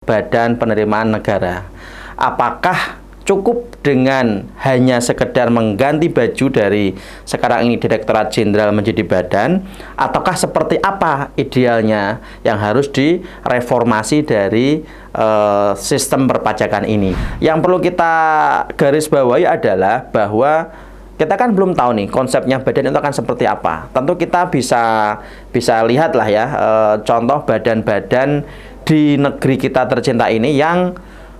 Badan Penerimaan Negara. Apakah cukup dengan hanya sekedar mengganti baju dari sekarang ini Direktorat Jenderal menjadi badan, ataukah seperti apa idealnya yang harus direformasi dari sistem perpajakan ini? Yang perlu kita garis bawahi adalah bahwa kita kan belum tahu nih konsepnya badan itu akan seperti apa. Tentu kita bisa lihatlah ya contoh badan-badan di negeri kita tercinta ini yang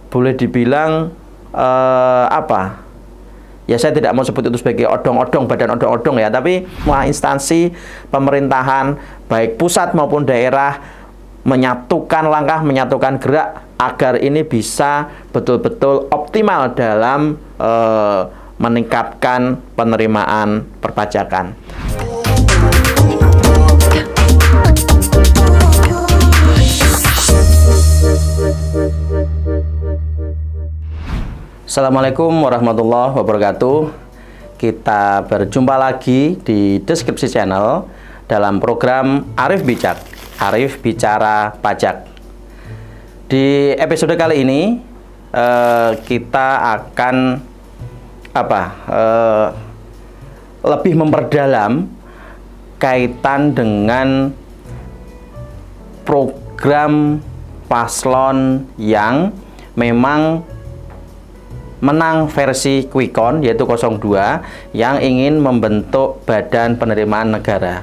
boleh dibilang ya saya tidak mau sebut itu sebagai odong-odong, badan odong-odong ya, tapi semua instansi pemerintahan baik pusat maupun daerah menyatukan langkah, menyatukan gerak agar ini bisa betul-betul optimal dalam meningkatkan penerimaan perpajakan. Assalamualaikum warahmatullahi wabarakatuh. Kita berjumpa lagi di Deskripsi Channel dalam program Arif Bijak, Arif Bicara Pajak. Di episode kali ini kita akan lebih memperdalam kaitan dengan program paslon yang memang menang versi quick count yaitu 02 yang ingin membentuk Badan Penerimaan Negara.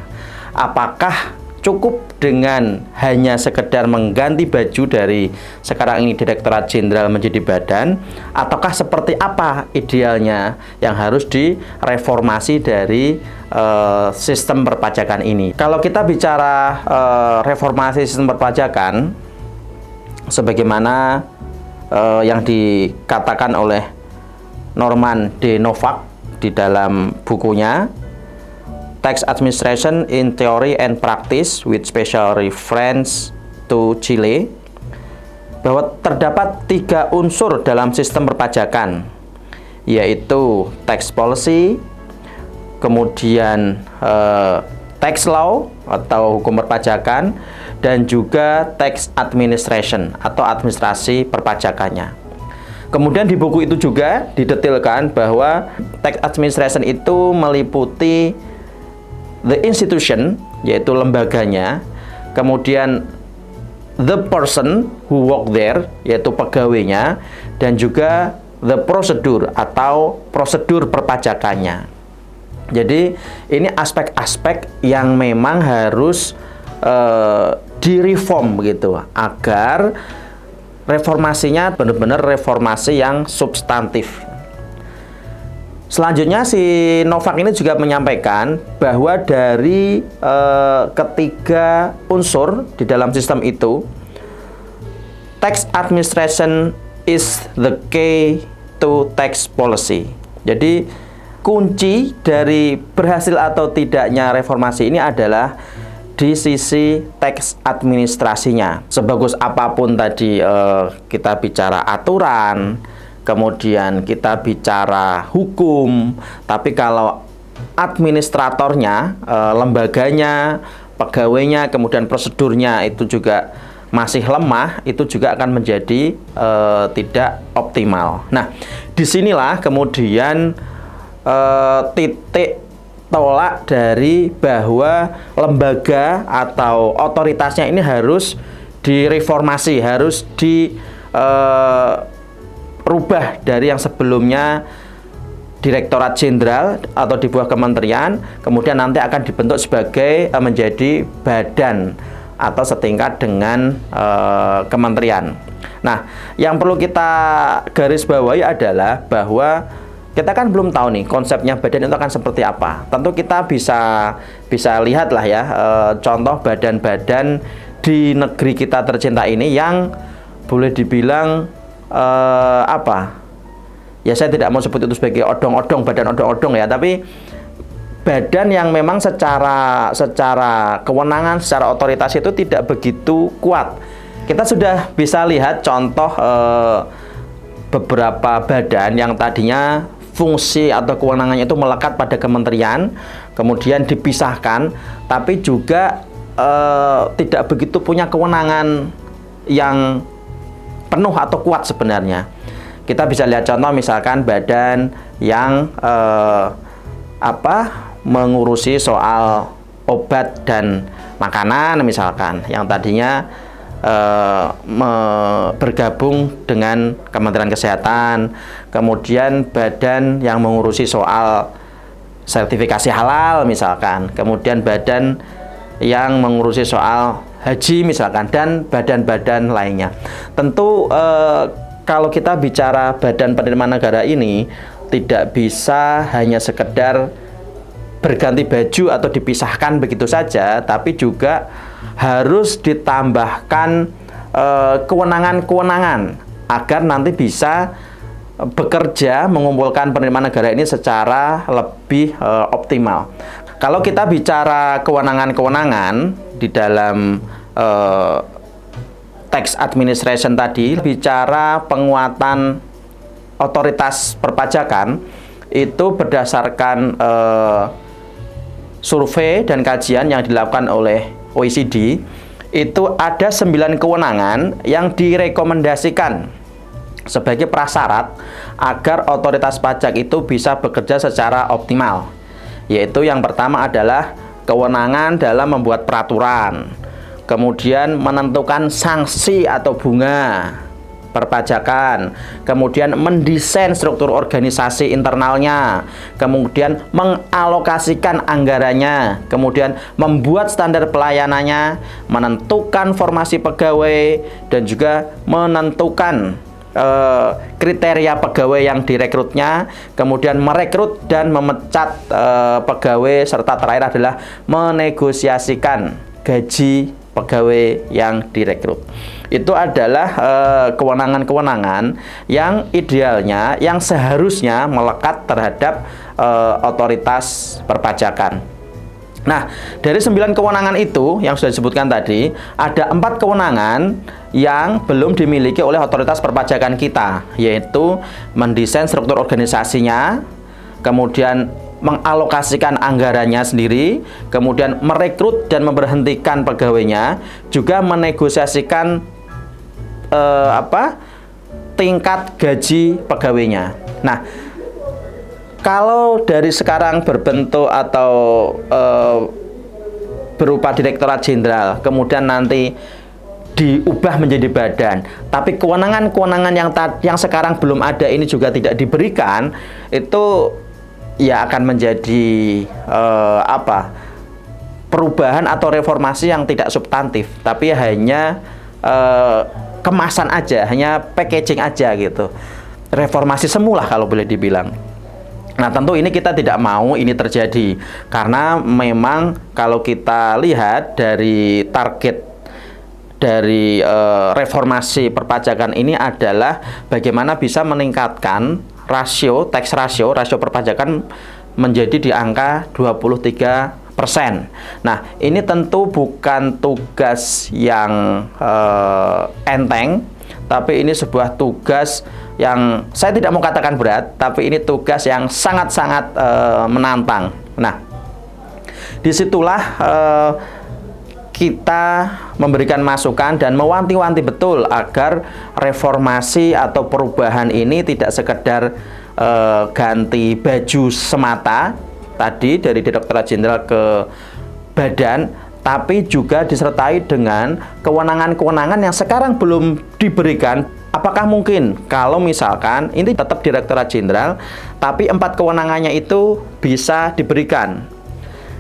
Apakah cukup dengan hanya sekedar mengganti baju dari sekarang ini Direktorat Jenderal menjadi badan, ataukah seperti apa idealnya yang harus direformasi dari sistem perpajakan ini? Kalau kita bicara reformasi sistem perpajakan sebagaimana yang dikatakan oleh Norman D. Novak di dalam bukunya Tax Administration in Theory and Practice with Special Reference to Chile, bahwa terdapat 3 unsur dalam sistem perpajakan, yaitu tax policy, kemudian tax law atau hukum perpajakan, dan juga tax administration atau administrasi perpajakannya. Kemudian di buku itu juga didetailkan bahwa tax administration itu meliputi the institution, yaitu lembaganya, kemudian the person who work there, yaitu pegawainya, dan juga the procedure atau prosedur perpajakannya. Jadi ini aspek-aspek yang memang harus direform begitu agar reformasinya benar-benar reformasi yang substantif. Selanjutnya si Novak ini juga menyampaikan bahwa dari ketiga unsur di dalam sistem itu, tax administration is the key to tax policy. Jadi kunci dari berhasil atau tidaknya reformasi ini adalah di sisi tax administrasinya. Sebagus apapun tadi kita bicara aturan, kemudian kita bicara hukum, tapi kalau administratornya, lembaganya, pegawainya, kemudian prosedurnya itu juga masih lemah, itu juga akan menjadi tidak optimal. Nah, disinilah kemudian titik tolak dari bahwa lembaga atau otoritasnya ini harus direformasi, harus dirubah dari yang sebelumnya Direktorat Jenderal atau di bawah kementerian, kemudian nanti akan dibentuk sebagai menjadi badan atau setingkat dengan kementerian. Nah, yang perlu kita garis bawahi adalah bahwa kita kan belum tahu nih konsepnya badan itu akan seperti apa. Tentu kita bisa lihatlah ya contoh badan-badan di negeri kita tercinta ini yang boleh dibilang ya saya tidak mau sebut itu sebagai odong-odong, badan odong-odong ya, tapi badan yang memang secara kewenangan, secara otoritas itu tidak begitu kuat. Kita sudah bisa lihat contoh beberapa badan yang tadinya fungsi atau kewenangannya itu melekat pada kementerian, kemudian dipisahkan, tapi juga tidak begitu punya kewenangan yang penuh atau kuat sebenarnya. Kita bisa lihat contoh misalkan badan yang mengurusi soal obat dan makanan misalkan, yang tadinya bergabung dengan Kementerian Kesehatan, kemudian badan yang mengurusi soal sertifikasi halal misalkan, kemudian badan yang mengurusi soal haji misalkan, dan badan-badan lainnya. Tentu kalau kita bicara badan penerimaan negara ini tidak bisa hanya sekedar berganti baju atau dipisahkan begitu saja, tapi juga harus ditambahkan kewenangan-kewenangan agar nanti bisa bekerja mengumpulkan penerimaan negara ini secara lebih optimal. Kalau kita bicara kewenangan-kewenangan di dalam tax administration tadi, bicara penguatan otoritas perpajakan itu berdasarkan survei dan kajian yang dilakukan oleh OECD, itu ada 9 kewenangan yang direkomendasikan sebagai prasyarat agar otoritas pajak itu bisa bekerja secara optimal. Yaitu yang pertama adalah kewenangan dalam membuat peraturan, kemudian menentukan sanksi atau bunga perpajakan, kemudian mendesain struktur organisasi internalnya, kemudian mengalokasikan anggarannya, kemudian membuat standar pelayanannya, menentukan formasi pegawai, dan juga menentukan kriteria pegawai yang direkrutnya, kemudian merekrut dan memecat pegawai, serta terakhir adalah menegosiasikan gaji pegawai yang direkrut. Itu adalah kewenangan-kewenangan yang idealnya, yang seharusnya melekat terhadap otoritas perpajakan. Nah, dari 9 kewenangan itu yang sudah disebutkan tadi, ada 4 kewenangan yang belum dimiliki oleh otoritas perpajakan kita, yaitu mendesain struktur organisasinya, kemudian mengalokasikan anggarannya sendiri, kemudian merekrut dan memberhentikan pegawainya, juga menegosiasikan tingkat gaji pegawainya. Nah, kalau dari sekarang berbentuk atau berupa direktorat jenderal, kemudian nanti diubah menjadi badan, tapi kewenangan-kewenangan yang sekarang belum ada ini juga tidak diberikan, itu ya akan menjadi perubahan atau reformasi yang tidak substantif, tapi hanya kemasan aja, hanya packaging aja gitu. Reformasi semula kalau boleh dibilang. Nah, tentu ini kita tidak mau ini terjadi, karena memang kalau kita lihat dari target dari reformasi perpajakan ini adalah bagaimana bisa meningkatkan tax ratio perpajakan menjadi di angka 23%. Nah, ini tentu bukan tugas yang enteng, tapi ini sebuah tugas yang saya tidak mau katakan berat, tapi ini tugas yang sangat-sangat menantang. Nah, disitulah kita memberikan masukan dan mewanti-wanti betul agar reformasi atau perubahan ini tidak sekedar ganti baju semata tadi dari Direktorat Jenderal ke badan, tapi juga disertai dengan kewenangan-kewenangan yang sekarang belum diberikan. Apakah mungkin kalau misalkan ini tetap Direktorat Jenderal, tapi 4 kewenangannya itu bisa diberikan?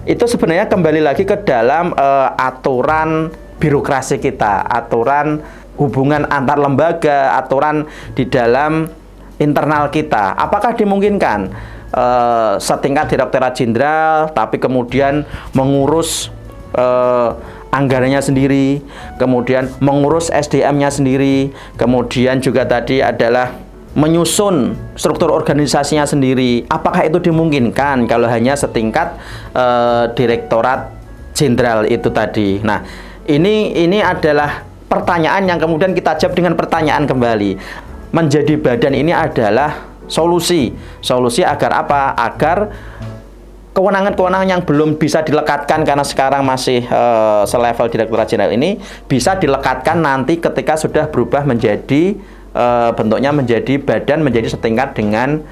Itu sebenarnya kembali lagi ke dalam aturan birokrasi kita, aturan hubungan antar lembaga, aturan di dalam internal kita. Apakah dimungkinkan setingkat Direktorat Jenderal, tapi kemudian mengurus anggarannya sendiri, kemudian mengurus SDM-nya sendiri, kemudian juga tadi adalah menyusun struktur organisasinya sendiri? Apakah itu dimungkinkan kalau hanya setingkat Direktorat Jenderal itu tadi? Nah, ini adalah pertanyaan yang kemudian kita jawab dengan pertanyaan kembali. Menjadi badan ini adalah solusi agar apa? Agar kewenangan-kewenangan yang belum bisa dilekatkan karena sekarang masih selevel Direktorat Jenderal ini bisa dilekatkan nanti ketika sudah berubah menjadi bentuknya menjadi badan, menjadi setingkat dengan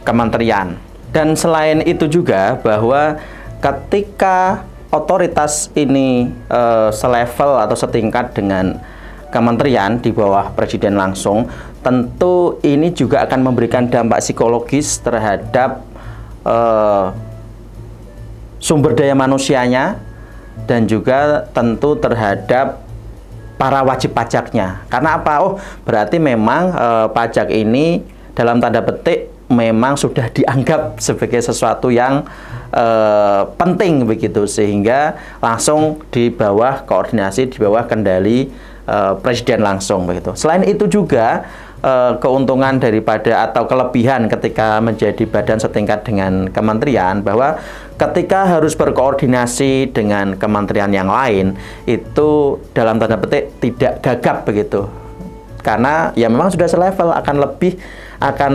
kementerian. Dan selain itu juga bahwa ketika otoritas ini selevel atau setingkat dengan kementerian di bawah presiden langsung, tentu ini juga akan memberikan dampak psikologis terhadap sumber daya manusianya dan juga tentu terhadap para wajib pajaknya. Karena apa? Oh, berarti memang pajak ini dalam tanda petik memang sudah dianggap sebagai sesuatu yang penting begitu, sehingga langsung di bawah koordinasi, di bawah kendali presiden langsung begitu. Selain itu juga keuntungan daripada atau kelebihan ketika menjadi badan setingkat dengan kementerian, bahwa ketika harus berkoordinasi dengan kementerian yang lain itu dalam tanda petik tidak gagap begitu, karena ya memang sudah selevel, akan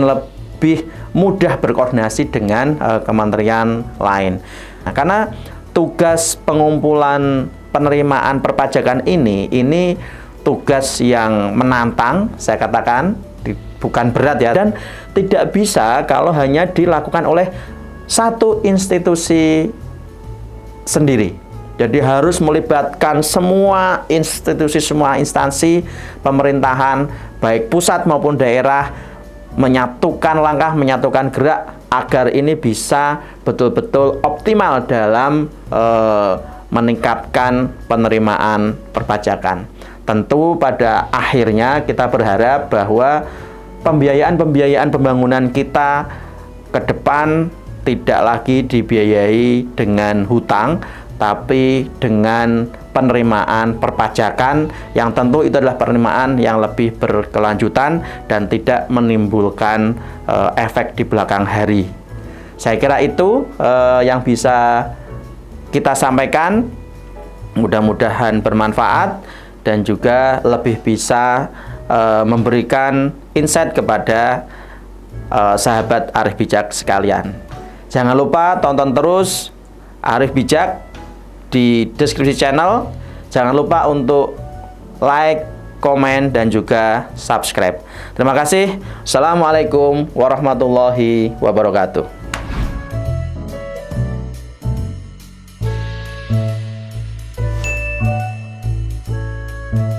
lebih mudah berkoordinasi dengan kementerian lain. Nah, karena tugas pengumpulan penerimaan perpajakan ini tugas yang menantang, saya katakan, bukan berat ya, dan tidak bisa kalau hanya dilakukan oleh satu institusi sendiri. Jadi harus melibatkan semua institusi, semua instansi pemerintahan, baik pusat maupun daerah, menyatukan langkah, menyatukan gerak agar ini bisa betul-betul optimal dalam meningkatkan penerimaan perpajakan. Tentu pada akhirnya kita berharap bahwa pembiayaan pembangunan kita ke depan tidak lagi dibiayai dengan hutang, tapi dengan penerimaan perpajakan yang tentu itu adalah penerimaan yang lebih berkelanjutan dan tidak menimbulkan efek di belakang hari. Saya kira itu yang bisa kita sampaikan, mudah-mudahan bermanfaat dan juga lebih bisa memberikan insight kepada sahabat Arif Bijak sekalian. Jangan lupa tonton terus Arif Bijak di deskripsi channel. Jangan lupa untuk like, komen, dan juga subscribe. Terima kasih. Assalamualaikum warahmatullahi wabarakatuh.